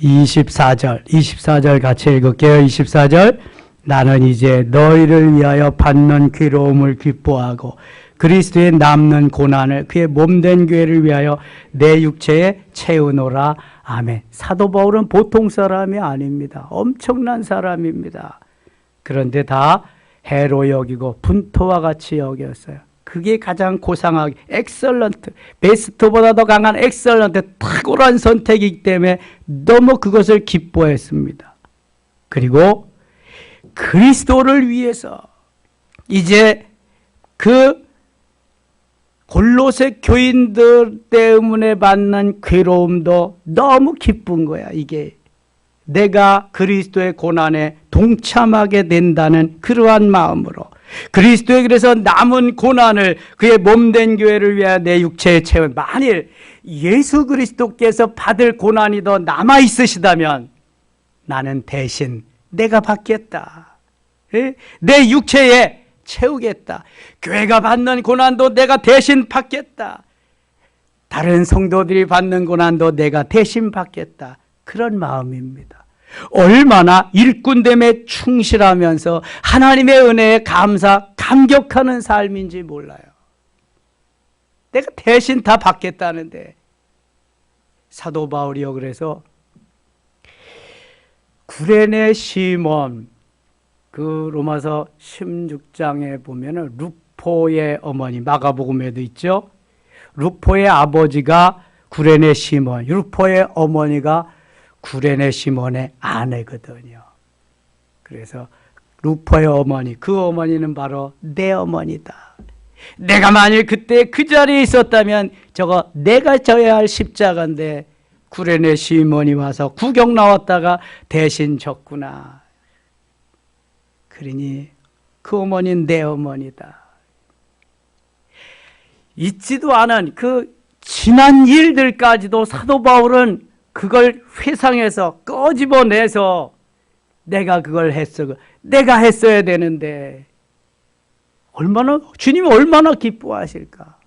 A: 24절 같이 읽을게요. 24절. 나는 이제 너희를 위하여 받는 괴로움을 기뻐하고 그리스도의 남는 고난을 그의 몸된 교회를 위하여 내 육체에 채우노라. 아멘. 사도 바울은 보통 사람이 아닙니다. 엄청난 사람입니다. 그런데 다 해로 여기고 분토와 같이 여겼어요. 그게 가장 고상하게 엑설런트, 베스트보다 더 강한 엑설런트, 탁월한 선택이기 때문에 너무 그것을 기뻐했습니다. 그리고 그리스도를 위해서 이제 그 골로새 교인들 때문에 받는 괴로움도 너무 기쁜 거야. 이게 내가 그리스도의 고난에 동참하게 된다는 그러한 마음으로 그리스도의 그래서 남은 고난을 그의 몸된 교회를 위하여 내 육체에 채운, 만일 예수 그리스도께서 받을 고난이 더 남아 있으시다면 나는 대신 내가 받겠다. 내 육체에 채우겠다. 교회가 받는 고난도 내가 대신 받겠다. 다른 성도들이 받는 고난도 내가 대신 받겠다. 그런 마음입니다. 얼마나 일꾼됨에 충실하면서 하나님의 은혜에 감격하는 삶인지 몰라요. 내가 대신 다 받겠다는데. 사도 바울이요, 그래서 구레네 시몬, 그 로마서 16장에 보면은 루포의 어머니, 마가복음에도 있죠. 루포의 아버지가 구레네 시몬, 루포의 어머니가 구레네 시몬의 아내거든요. 그래서 루포의 어머니, 그 어머니는 바로 내 어머니다. 내가 만일 그때 그 자리에 있었다면 저거 내가 져야 할 십자가인데 구레네 시몬이 와서 구경 나왔다가 대신 졌구나. 그러니 그 어머니는 내 어머니다. 있지도 않은 그 지난 일들까지도 사도 바울은 그걸 회상해서 꺼집어내서 내가 그걸 했어. 내가 했어야 되는데 얼마나 주님이 얼마나 기뻐하실까.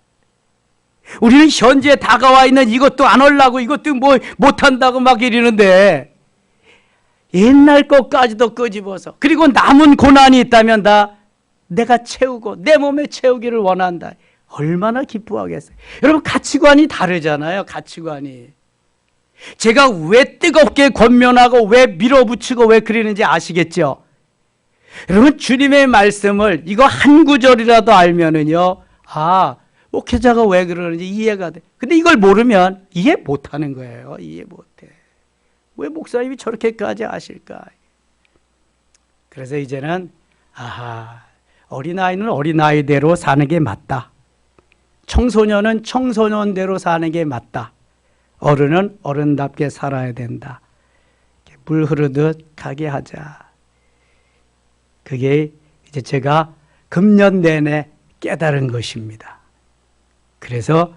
A: 우리는 현재 다가와 있는 이것도 안 하려고 이것도 뭐 못한다고 막 이러는데 옛날 것까지도 끄집어서, 그리고 남은 고난이 있다면 다 내가 채우고 내 몸에 채우기를 원한다. 얼마나 기뻐하겠어요. 여러분, 가치관이 다르잖아요. 가치관이. 제가 왜 뜨겁게 권면하고 왜 밀어붙이고 왜 그러는지 아시겠죠? 여러분, 주님의 말씀을 이거 한 구절이라도 알면은요, 아, 목회자가 왜 그러는지 이해가 돼. 근데 이걸 모르면 이해 못하는 거예요. 이해 못해. 왜 목사님이 저렇게까지 아실까? 그래서 이제는 아하, 어린아이는 어린아이대로 사는 게 맞다. 청소년은 청소년대로 사는 게 맞다. 어른은 어른답게 살아야 된다. 물 흐르듯 가게 하자. 그게 이제 제가 금년 내내 깨달은 것입니다. 그래서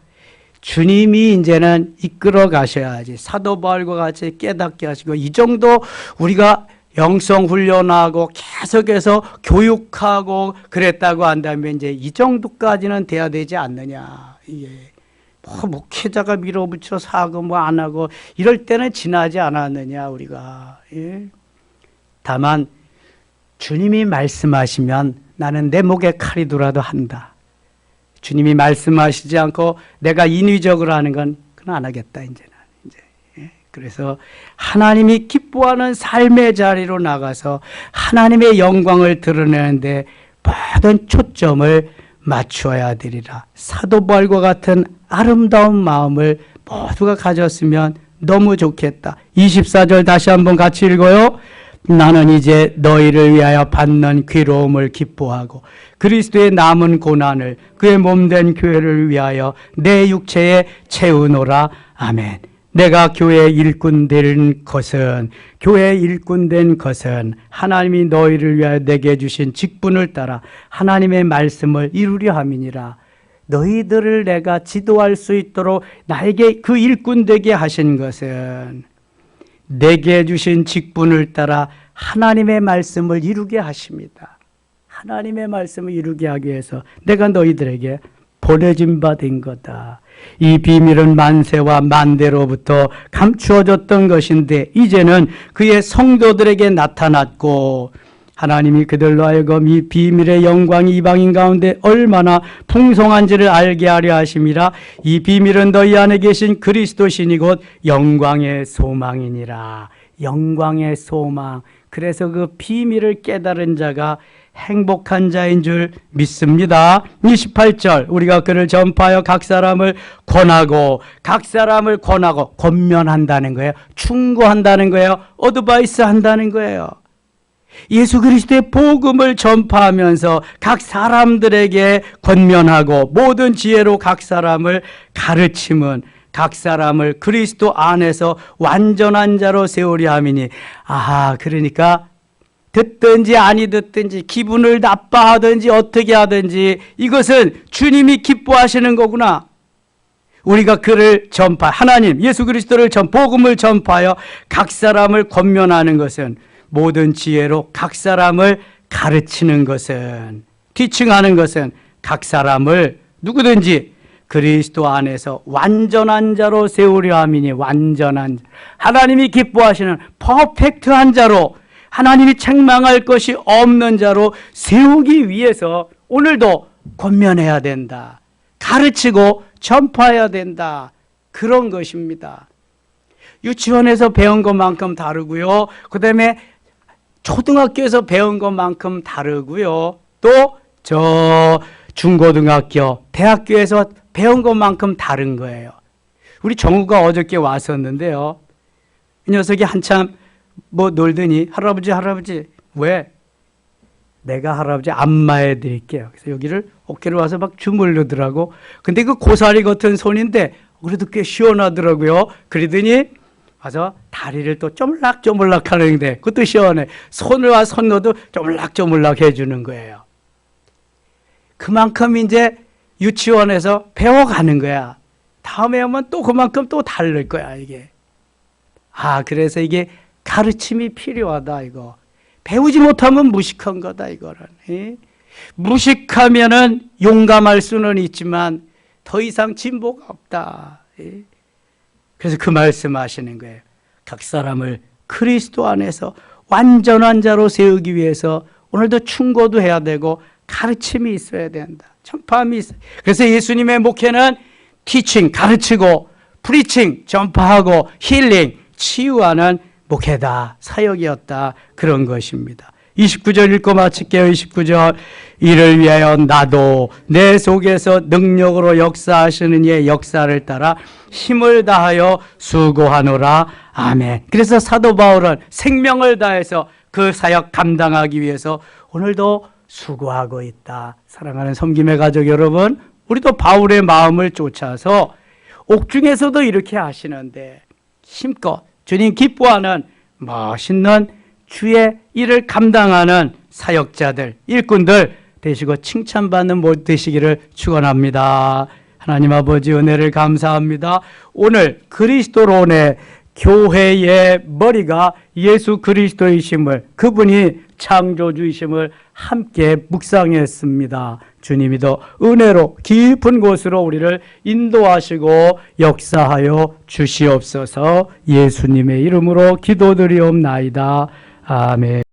A: 주님이 이제는 이끌어 가셔야지. 사도 바울과 같이 깨닫게 하시고, 이 정도 우리가 영성 훈련하고 계속해서 교육하고 그랬다고 한다면 이제 이 정도까지는 돼야 되지 않느냐. 이게 뭐 목회자가 밀어붙여서 하고 뭐 안 하고 이럴 때는 지나지 않았느냐 우리가. 예? 다만 주님이 말씀하시면 나는 내 목에 칼이 돌아도 한다. 주님이 말씀하시지 않고 내가 인위적으로 하는 건 그건 안 하겠다 이제는. 예? 그래서 하나님이 기뻐하는 삶의 자리로 나가서 하나님의 영광을 드러내는데 모든 초점을 맞추어야 되리라. 사도 바울과 같은 아름다운 마음을 모두가 가졌으면 너무 좋겠다. 24절 다시 한번 같이 읽어요. 나는 이제 너희를 위하여 받는 괴로움을 기뻐하고 그리스도의 남은 고난을 그의 몸된 교회를 위하여 내 육체에 채우노라. 아멘. 내가 교회의 일꾼 된 것은 하나님이 너희를 위하여 내게 주신 직분을 따라 하나님의 말씀을 이루려 함이니라. 너희들을 내가 지도할 수 있도록 나에게 그 일꾼 되게 하신 것은 내게 주신 직분을 따라 하나님의 말씀을 이루게 하십니다. 하나님의 말씀을 이루게 하기 위해서 내가 너희들에게 보내진 바 된 거다. 이 비밀은 만세와 만대로부터 감추어졌던 것인데 이제는 그의 성도들에게 나타났고 하나님이 그들로 하여금 이 비밀의 영광이 이방인 가운데 얼마나 풍성한지를 알게 하려 하심이라. 이 비밀은 너희 안에 계신 그리스도시니 곧 영광의 소망이니라. 영광의 소망. 그래서 그 비밀을 깨달은 자가 행복한 자인 줄 믿습니다. 28절 우리가 그를 전파하여 각 사람을 권하고 권면한다는 거예요. 충고한다는 거예요. 어드바이스 한다는 거예요. 예수 그리스도의 복음을 전파하면서 각 사람들에게 권면하고 모든 지혜로 각 사람을 가르침은 각 사람을 그리스도 안에서 완전한 자로 세우려 함이니. 그러니까 듣든지 아니 듣든지 기분을 나빠하든지 어떻게 하든지 이것은 주님이 기뻐하시는 거구나. 우리가 그를 하나님 예수 그리스도를 복음을 전파하여 각 사람을 권면하는 것은 모든 지혜로 각 사람을 가르치는 것은 티칭하는 것은 각 사람을 누구든지 그리스도 안에서 완전한 자로 세우려 함이니. 완전한 자. 하나님이 기뻐하시는 퍼펙트한 자로 하나님이 책망할 것이 없는 자로 세우기 위해서 오늘도 권면해야 된다. 가르치고 전파해야 된다. 그런 것입니다. 유치원에서 배운 것만큼 다르고요. 그 다음에 초등학교에서 배운 것만큼 다르고요. 또 중고등학교, 대학교에서 배운 것만큼 다른 거예요. 우리 정우가 어저께 왔었는데요. 이 녀석이 한참 놀더니 할아버지 왜? 내가 할아버지 안마해 드릴게요. 그래서 여기를 어깨를 와서 막 주물르더라고. 근데 그 고사리 같은 손인데 그래도 꽤 시원하더라고요. 그러더니 와서 다리를 또 쪼물락쪼물락 하는데 그것도 시원해. 손을 와서 손 넣어도 쪼물락쪼물락 해주는 거예요. 그만큼 이제 유치원에서 배워가는 거야. 다음에 오면 또 그만큼 또 다를 거야 이게. 그래서 이게 가르침이 필요하다 이거. 배우지 못하면 무식한 거다 이거는. 예? 무식하면은 용감할 수는 있지만 더 이상 진보가 없다. 예? 그래서 그 말씀하시는 거예요. 각 사람을 그리스도 안에서 완전한 자로 세우기 위해서 오늘도 충고도 해야 되고 가르침이 있어야 된다. 전파함이 있어요. 그래서 예수님의 목회는 티칭, 가르치고 프리칭, 전파하고 힐링, 치유하는 목회다, 사역이었다, 그런 것입니다. 29절 읽고 마칠게요. 29절 이를 위하여 나도 내 속에서 능력으로 역사하시는 이의 역사를 따라 힘을 다하여 수고하노라. 아멘. 그래서 사도 바울은 생명을 다해서 그 사역 감당하기 위해서 오늘도 수고하고 있다. 사랑하는 섬김의 가족 여러분, 우리도 바울의 마음을 쫓아서 옥중에서도 이렇게 하시는데 힘껏 주님 기뻐하는 멋있는 주의 일을 감당하는 사역자들, 일꾼들 되시고 칭찬받는 모두 되시기를 축원합니다. 하나님 아버지 은혜를 감사합니다. 오늘 그리스도론의 교회의 머리가 예수 그리스도이심을, 그분이 창조주이심을 함께 묵상했습니다. 주님이 더 은혜로 깊은 곳으로 우리를 인도하시고 역사하여 주시옵소서. 예수님의 이름으로 기도드리옵나이다. 아멘.